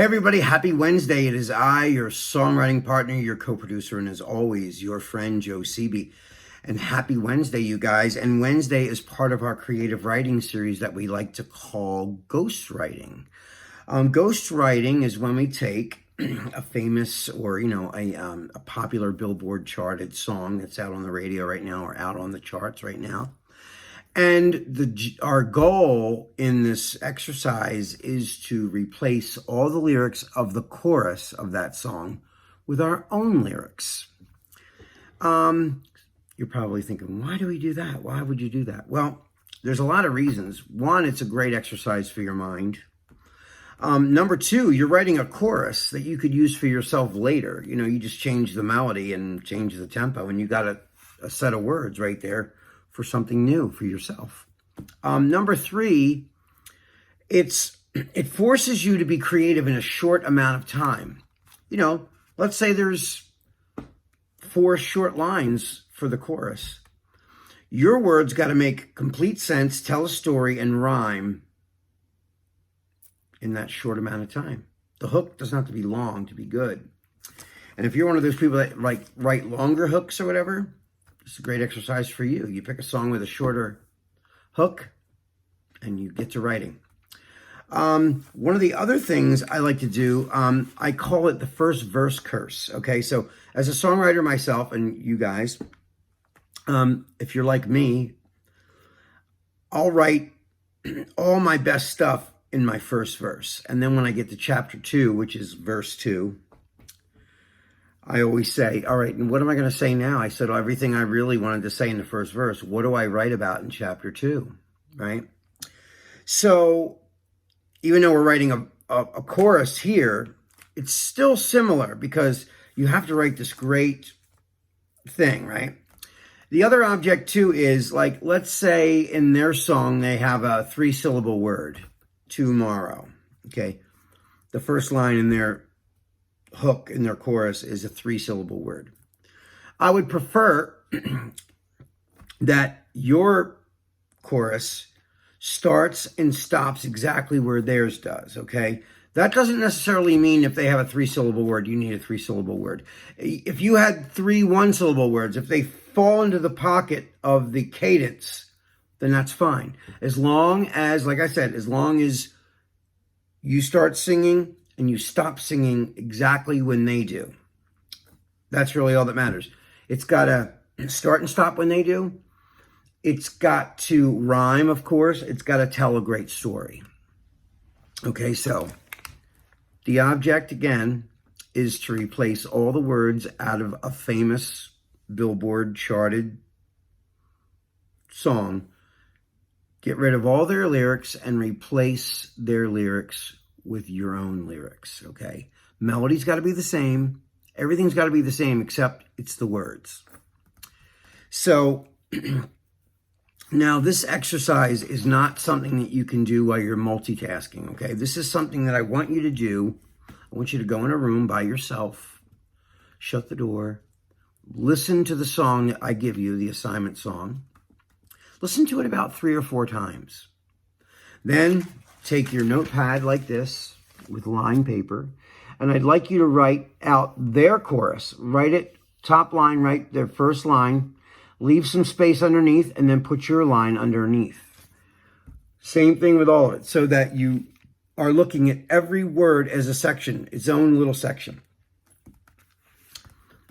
Hey everybody, happy Wednesday. It is I, your songwriting partner, your co-producer, and as always, your friend Joe Sebi. And happy Wednesday, you guys. And Wednesday is part of our creative writing series that we like to call ghostwriting. Ghostwriting is when we take a famous or, a popular Billboard charted song that's out on the radio right now or out on the charts right now. And our goal in this exercise is to replace all the lyrics of the chorus of that song with our own lyrics. You're probably thinking, why do we do that? Why would you do that? Well, there's a lot of reasons. One, it's a great exercise for your mind. Number two, you're writing a chorus that you could use for yourself later. You just change the melody and change the tempo, and you got a set of words right there for something new for yourself. Number three, it forces you to be creative in a short amount of time. Let's say there's 4 short lines for the chorus. Your words got to make complete sense, tell a story, and rhyme in that short amount of time. The hook doesn't have to be long to be good. And if you're one of those people that write longer hooks or whatever, it's a great exercise for you. You pick a song with a shorter hook and you get to writing. One of the other things I like to do, I call it the first verse curse. Okay, so as a songwriter myself and you guys, if you're like me, I'll write all my best stuff in my first verse. And then when I get to chapter 2, which is verse 2, I always say, all right, and what am I going to say now? I said everything I really wanted to say in the first verse. What do I write about in chapter 2, right? So even though we're writing a chorus here, it's still similar because you have to write this great thing, right? The other object too is let's say in their song, they have a 3-syllable word, tomorrow, okay? The first line in their hook in their chorus is a 3-syllable word. I would prefer that your chorus starts and stops exactly where theirs does, okay? That doesn't necessarily mean if they have a 3-syllable word, you need a 3-syllable word. If you had 3 1-syllable words, if they fall into the pocket of the cadence, then that's fine. As long as, like I said, as long as you start singing and you stop singing exactly when they do. That's really all that matters. It's got to start and stop when they do. It's got to rhyme, of course. It's got to tell a great story. Okay, so the object, again, is to replace all the words out of a famous Billboard charted song. Get rid of all their lyrics and replace their lyrics with your own lyrics, okay? Melody's got to be the same. Everything's got to be the same except it's the words. So now this exercise is not something that you can do while you're multitasking, okay? This is something that I want you to do. I want you to go in a room by yourself, shut the door, listen to the song that I give you, the assignment song. Listen to it about 3 or 4 times. Then take your notepad like this with lined paper, and I'd like you to write out their chorus. Write it, top line, write their first line, leave some space underneath, and then put your line underneath. Same thing with all of it, so that you are looking at every word as a section, its own little section.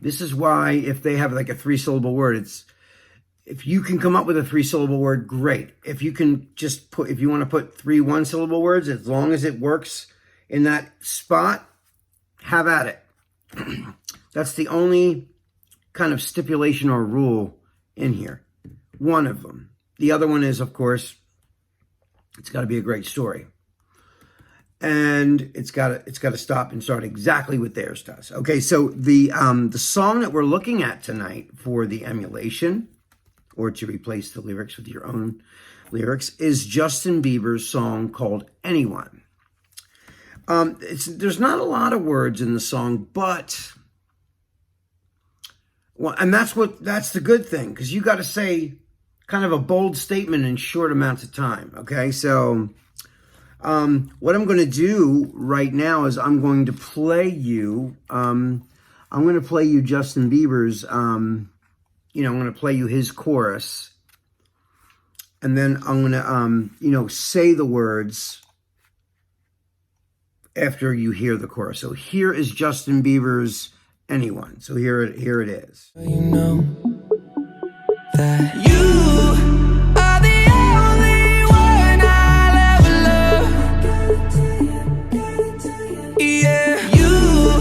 This is why if they have a 3-syllable word, if you can come up with a 3-syllable word, great. If you can if you want to put 3 1-syllable words, as long as it works in that spot, have at it. That's the only kind of stipulation or rule in here. One of them. The other one is, of course, it's got to be a great story. And it's got to stop and start exactly what theirs does. Okay, so the song that we're looking at tonight for the emulation, or to replace the lyrics with your own lyrics, is Justin Bieber's song called Anyone. There's not a lot of words in the song, but, well, and that's the good thing, because you got to say kind of a bold statement in short amounts of time, okay? So What I'm going to do right now is I'm going to play you, Justin Bieber's, I'm going to play you his chorus. And then I'm going to, say the words after you hear the chorus. So here is Justin Bieber's Anyone. So here it is. You know that you are the only one I'll ever love. Yeah, you.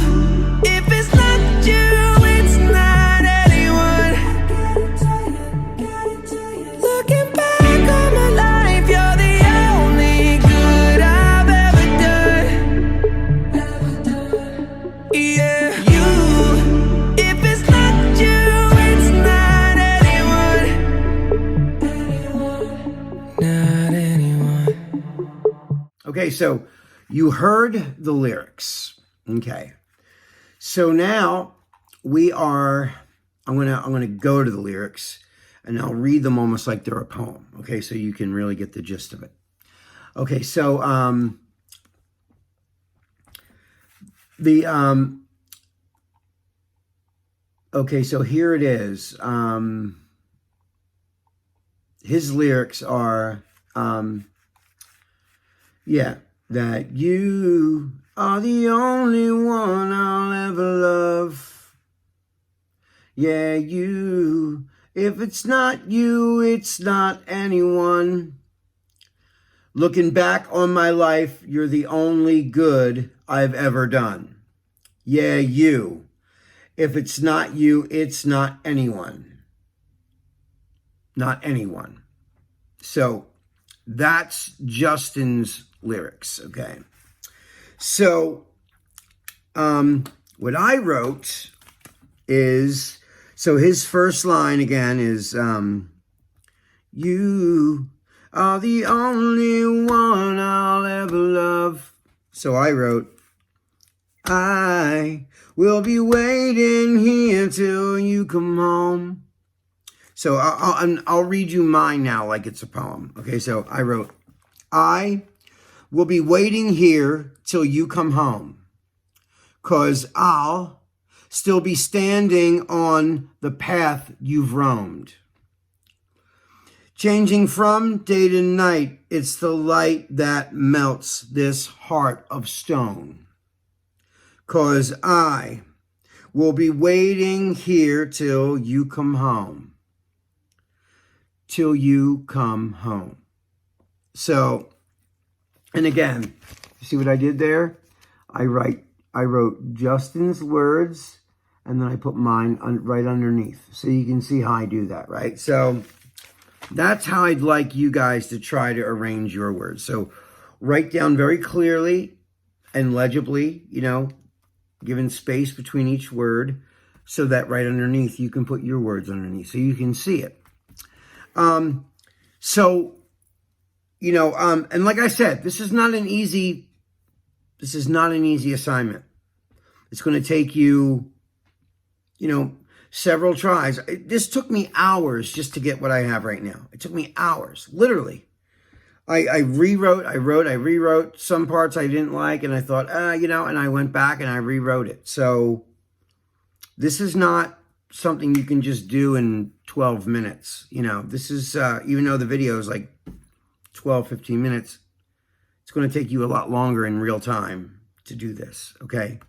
If it's not you, it's not anyone. Looking back on my life, you're the only good I've ever done. Yeah, you. If it's not you, it's not anyone. Not anyone. Okay, so you heard the lyrics. Okay. So now I'm gonna go to the lyrics and I'll read them almost like they're a poem. Okay, so you can really get the gist of it. Okay, so okay, so here it is. His lyrics are that you are the only one I'll ever love. Yeah, you. If it's not you, it's not anyone. Looking back on my life, you're the only good I've ever done. Yeah, you. If it's not you, it's not anyone. Not anyone. So that's Justin's lyrics, okay? So what I wrote is, so his first line again is, you are the only one I'll ever love. So I wrote, I will be waiting here till you come home. So I'll read you mine now like it's a poem. Okay, so I wrote, I will be waiting here till you come home, 'cause I'll still be standing on the path you've roamed. Changing from day to night, it's the light that melts this heart of stone. 'Cause I will be waiting here till you come home. Till you come home. So, and again, you see what I did there? I wrote Justin's words, and then I put mine right underneath. So you can see how I do that, right? So that's how I'd like you guys to try to arrange your words. So write down very clearly and legibly, given space between each word, so that right underneath you can put your words underneath so you can see it. And like I said, this is not an easy assignment. It's going to take you, several tries. This took me hours just to get what I have right now. It took me hours, literally. I rewrote some parts I didn't like, and I thought, and I went back and I rewrote it. So this is not something you can just do in 12 minutes. This is, even though the video is like 12, 15 minutes, it's going to take you a lot longer in real time to do this, okay?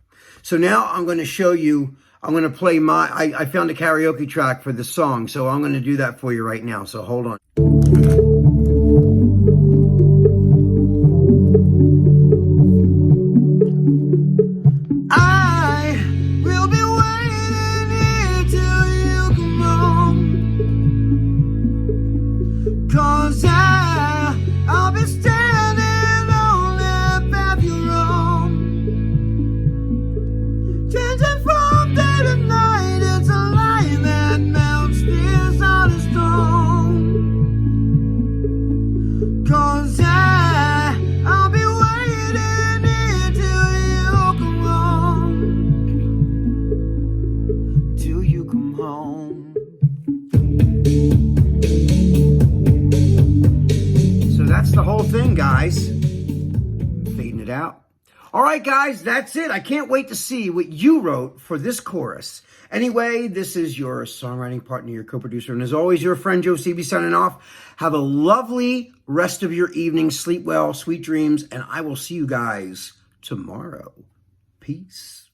So now I'm going to show you, I'm going to play I found a karaoke track for the song, so I'm going to do that for you right now, so hold on. it out. All right, guys, that's it. I can't wait to see what you wrote for this chorus. Anyway, this is your songwriting partner, your co-producer, and as always, your friend Joe Sebi signing off. Have a lovely rest of your evening. Sleep well, sweet dreams, and I will see you guys tomorrow. Peace.